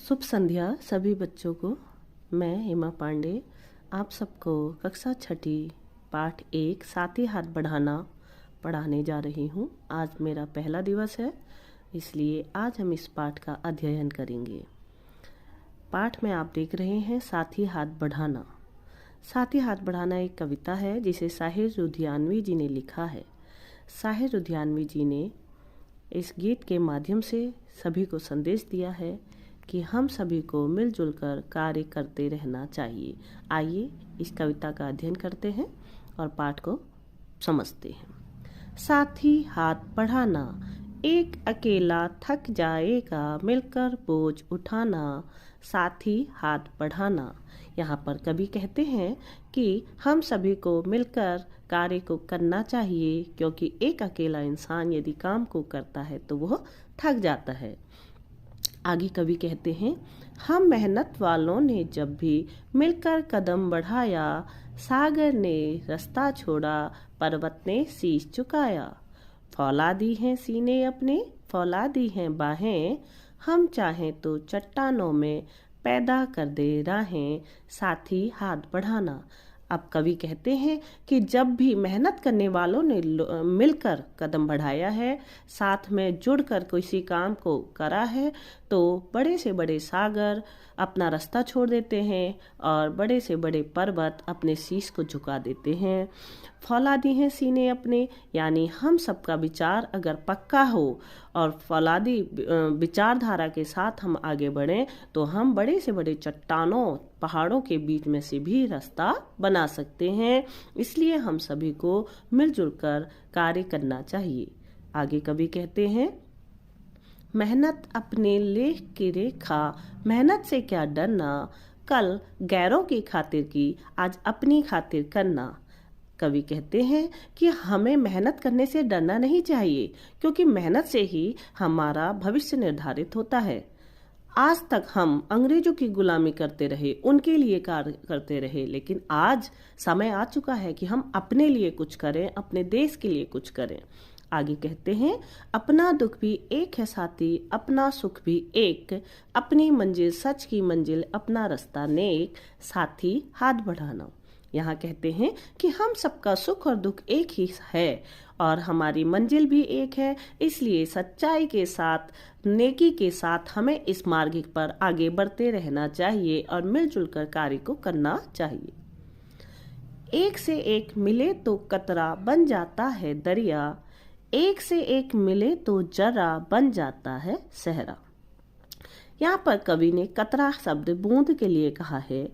शुभ संध्या सभी बच्चों को। मैं हेमा पांडे आप सबको कक्षा छठी पाठ 1 साथी हाथ बढ़ाना पढ़ाने जा रही हूँ। आज मेरा पहला दिवस है, इसलिए आज हम इस पाठ का अध्ययन करेंगे। पाठ में आप देख रहे हैं साथी हाथ बढ़ाना। साथी हाथ बढ़ाना एक कविता है जिसे साहिर लुधियानवी जी ने लिखा है। साहिर लुधियानवी जी ने इस गीत के माध्यम से सभी को संदेश दिया है कि हम सभी को मिलजुल कर कार्य करते रहना चाहिए। आइए इस कविता का अध्ययन करते हैं और पाठ को समझते हैं। साथी हाथ बढ़ाना, एक अकेला थक जाएगा, मिलकर बोझ उठाना। साथी हाथ बढ़ाना। यहाँ पर कवि कहते हैं कि हम सभी को मिलकर कार्य को करना चाहिए, क्योंकि एक अकेला इंसान यदि काम को करता है तो वह थक जाता है। आगे कवि कहते हैं, हम मेहनत वालों ने जब भी मिलकर कदम बढ़ाया, सागर ने रास्ता छोड़ा, पर्वत ने शीश झुकाया। फौला दी हैं सीने अपने, फौला दी हैं बाहें, हम चाहें तो चट्टानों में पैदा कर दे राहें। साथी हाथ बढ़ाना। अब कवि कहते हैं कि जब भी मेहनत करने वालों ने मिलकर कदम बढ़ाया है, साथ में जुड़कर किसी काम को करा है, तो बड़े से बड़े सागर अपना रास्ता छोड़ देते हैं और बड़े से बड़े पर्वत अपने शीश को झुका देते हैं। फौलादी हैं सीने अपने, यानी हम सबका विचार अगर पक्का हो और फौलादी विचारधारा के साथ हम आगे बढ़ें तो हम बड़े से बड़े चट्टानों पहाड़ों के बीच में से भी रास्ता बना सकते हैं। इसलिए हम सभी को मिलजुल कर कार्य करना चाहिए। आगे कवि कहते हैं, मेहनत अपने लेख की रेखा, मेहनत से क्या डरना, कल गैरों की खातिर की, आज अपनी खातिर करना। कवि कहते हैं कि हमें मेहनत करने से डरना नहीं चाहिए, क्योंकि मेहनत से ही हमारा भविष्य निर्धारित होता है। आज तक हम अंग्रेजों की गुलामी करते रहे, उनके लिए कार्य करते रहे, लेकिन आज समय आ चुका है कि हम अपने लिए कुछ करें, अपने देश के लिए कुछ करें। आगे कहते हैं, अपना दुख भी एक है साथी, अपना सुख भी एक, अपनी मंजिल सच की मंजिल, अपना रास्ता नेक, साथी हाथ बढ़ाना। यहाँ कहते हैं कि हम सबका सुख और दुख एक ही है और हमारी मंजिल भी एक है, इसलिए सच्चाई के साथ, नेकी के साथ हमें इस मार्ग पर आगे बढ़ते रहना चाहिए और मिलजुल कर कार्य को करना चाहिए। एक से एक मिले तो कतरा बन जाता है दरिया, एक से एक मिले तो जरा बन जाता है सहरा। यहाँ पर कवि ने कतरा शब्द बूंद के लिए कहा है।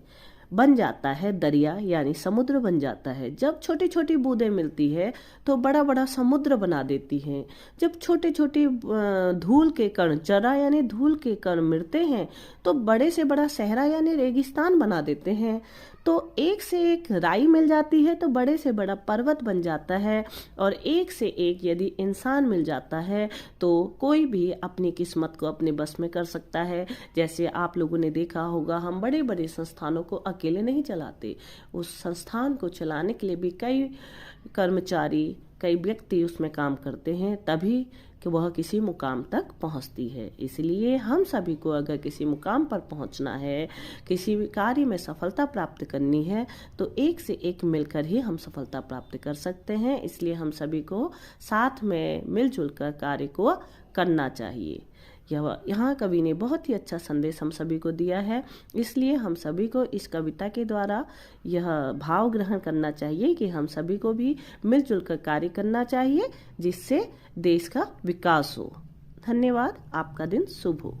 बन जाता है दरिया यानी समुद्र बन जाता है। जब छोटी छोटी बूंदें मिलती है तो बड़ा बड़ा समुद्र बना देती हैं। जब छोटे छोटे धूल के कण, जरा यानी धूल के कण मिलते हैं तो बड़े से बड़ा सहरा यानी रेगिस्तान बना देते हैं। तो एक से एक राई मिल जाती है तो बड़े से बड़ा पर्वत बन जाता है, और एक से एक यदि इंसान मिल जाता है तो कोई भी अपनी किस्मत को अपने बस में कर सकता है। जैसे आप लोगों ने देखा होगा, हम बड़े बड़े संस्थानों को अकेले नहीं चलाते, उस संस्थान को चलाने के लिए भी कई कर्मचारी, कई व्यक्ति उसमें काम करते हैं, तभी कि वह किसी मुकाम तक पहुंचती है। इसलिए हम सभी को अगर किसी मुकाम पर पहुंचना है, किसी भी कार्य में सफलता प्राप्त करनी है, तो एक से एक मिलकर ही हम सफलता प्राप्त कर सकते हैं। इसलिए हम सभी को साथ में मिलजुल कर कार्य को करना चाहिए। यहाँ कवि ने बहुत ही अच्छा संदेश हम सभी को दिया है, इसलिए हम सभी को इस कविता के द्वारा यह भाव ग्रहण करना चाहिए कि हम सभी को भी मिलजुल कर कार्य करना चाहिए, जिससे देश का विकास हो। धन्यवाद। आपका दिन शुभ हो।